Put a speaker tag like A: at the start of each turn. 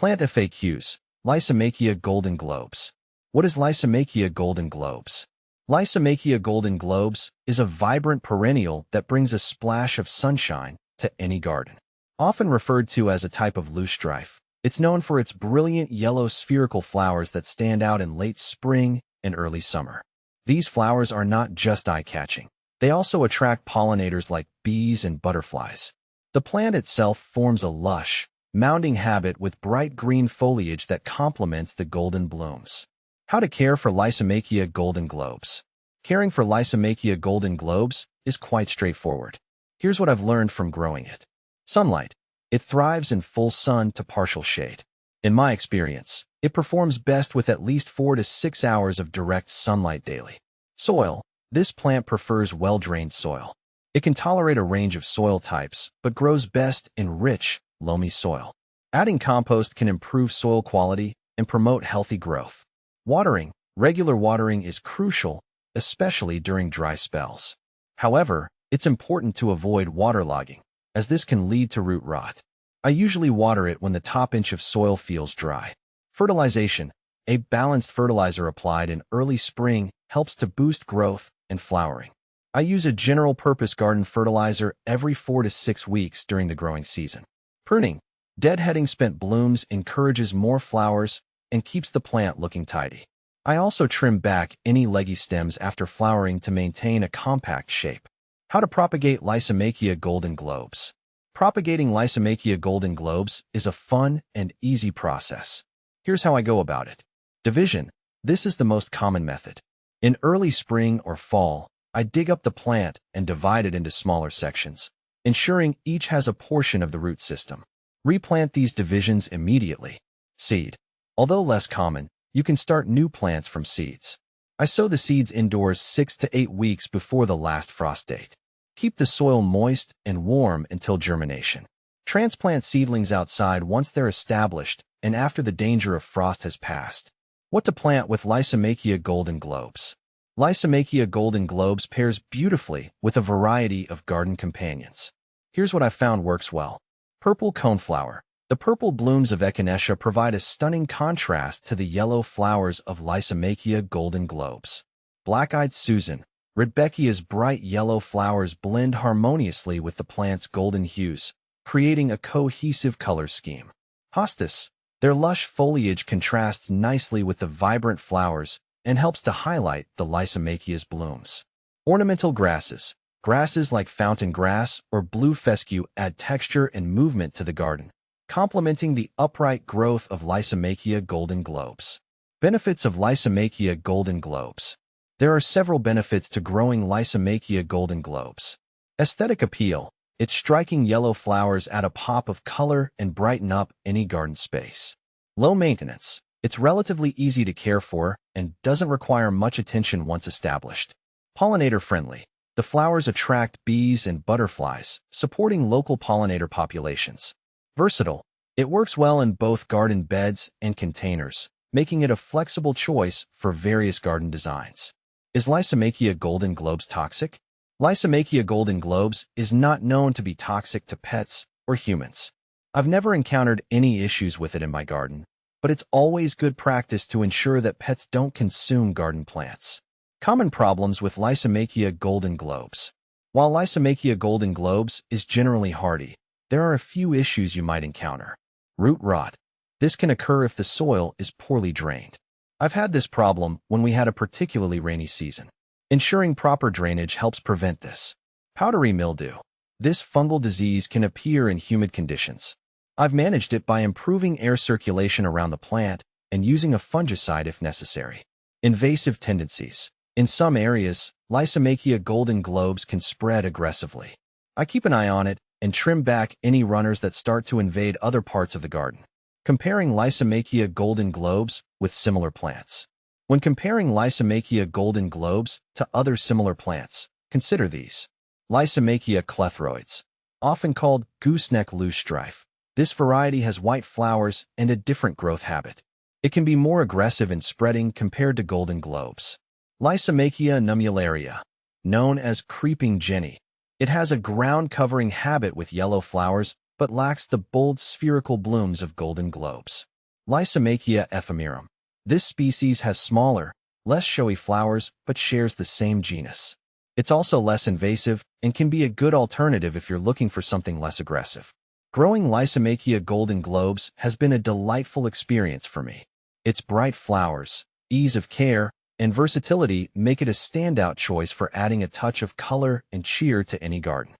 A: Plant FAQs. Lysimachia golden globes. What is Lysimachia golden globes? Lysimachia golden globes is a vibrant perennial that brings a splash of sunshine to any garden. Often referred to as a type of loosestrife, it's known for its brilliant yellow spherical flowers that stand out in late spring and early summer. These flowers are not just eye-catching. They also attract pollinators like bees and butterflies. The plant itself forms a lush, mounding habit with bright green foliage that complements the golden blooms. How to care for Lysimachia golden globes. Caring for Lysimachia golden globes is quite straightforward. Here's what I've learned from growing it. Sunlight. It thrives in full sun to partial shade. In my experience, it performs best with at least 4 to 6 hours of direct sunlight daily. Soil. This plant prefers well-drained soil. It can tolerate a range of soil types, but grows best in rich, loamy soil. Adding compost can improve soil quality and promote healthy growth. Watering. Regular watering is crucial, especially during dry spells. However, it's important to avoid waterlogging, as this can lead to root rot. I usually water it when the top inch of soil feels dry. Fertilization. A balanced fertilizer applied in early spring helps to boost growth and flowering. I use a general-purpose garden fertilizer every 4 to 6 weeks during the growing season. Pruning. Deadheading spent blooms encourages more flowers and keeps the plant looking tidy. I also trim back any leggy stems after flowering to maintain a compact shape. How to propagate Lysimachia golden globes. Propagating Lysimachia golden globes is a fun and easy process. Here's how I go about it. Division. This is the most common method. In early spring or fall, I dig up the plant and divide it into smaller sections, ensuring each has a portion of the root system. Replant these divisions immediately. Seed. Although less common, you can start new plants from seeds. I sow the seeds indoors 6 to 8 weeks before the last frost date. Keep the soil moist and warm until germination. Transplant seedlings outside once they're established and after the danger of frost has passed. What to plant with Lysimachia golden globes. Lysimachia golden globes pairs beautifully with a variety of garden companions. Here's what I found works well. Purple coneflower. The purple blooms of echinacea provide a stunning contrast to the yellow flowers of Lysimachia golden globes. Black-eyed Susan. Rudbeckia's bright yellow flowers blend harmoniously with the plant's golden hues, creating a cohesive color scheme. Hostas. Their lush foliage contrasts nicely with the vibrant flowers and helps to highlight the Lysimachia's blooms. Ornamental grasses. Grasses like fountain grass or blue fescue add texture and movement to the garden, complementing the upright growth of Lysimachia golden globes. Benefits of Lysimachia golden globes. There are several benefits to growing Lysimachia golden globes. Aesthetic appeal. Its striking yellow flowers add a pop of color and brighten up any garden space. Low maintenance. It's relatively easy to care for and doesn't require much attention once established. Pollinator friendly. The flowers attract bees and butterflies, supporting local pollinator populations. Versatile. It works well in both garden beds and containers, making it a flexible choice for various garden designs. Is Lysimachia golden globes toxic? Lysimachia golden globes is not known to be toxic to pets or humans. I've never encountered any issues with it in my garden, but it's always good practice to ensure that pets don't consume garden plants. Common problems with Lysimachia golden globes. While Lysimachia golden globes is generally hardy, there are a few issues you might encounter. Root rot. This can occur if the soil is poorly drained. I've had this problem when we had a particularly rainy season. Ensuring proper drainage helps prevent this. Powdery mildew. This fungal disease can appear in humid conditions. I've managed it by improving air circulation around the plant and using a fungicide if necessary. Invasive tendencies. In some areas, Lysimachia golden globes can spread aggressively. I keep an eye on it and trim back any runners that start to invade other parts of the garden. Comparing Lysimachia golden globes with similar plants. When comparing Lysimachia golden globes to other similar plants, consider these. Lysimachia clethroides, often called gooseneck loosestrife. This variety has white flowers and a different growth habit. It can be more aggressive in spreading compared to golden globes. Lysimachia nummularia, known as creeping jenny. It has a ground-covering habit with yellow flowers, but lacks the bold spherical blooms of golden globes. Lysimachia ephemerum. This species has smaller, less showy flowers but shares the same genus. It's also less invasive and can be a good alternative if you're looking for something less aggressive. Growing Lysimachia golden globes has been a delightful experience for me. Its bright flowers, ease of care, and versatility make it a standout choice for adding a touch of color and cheer to any garden.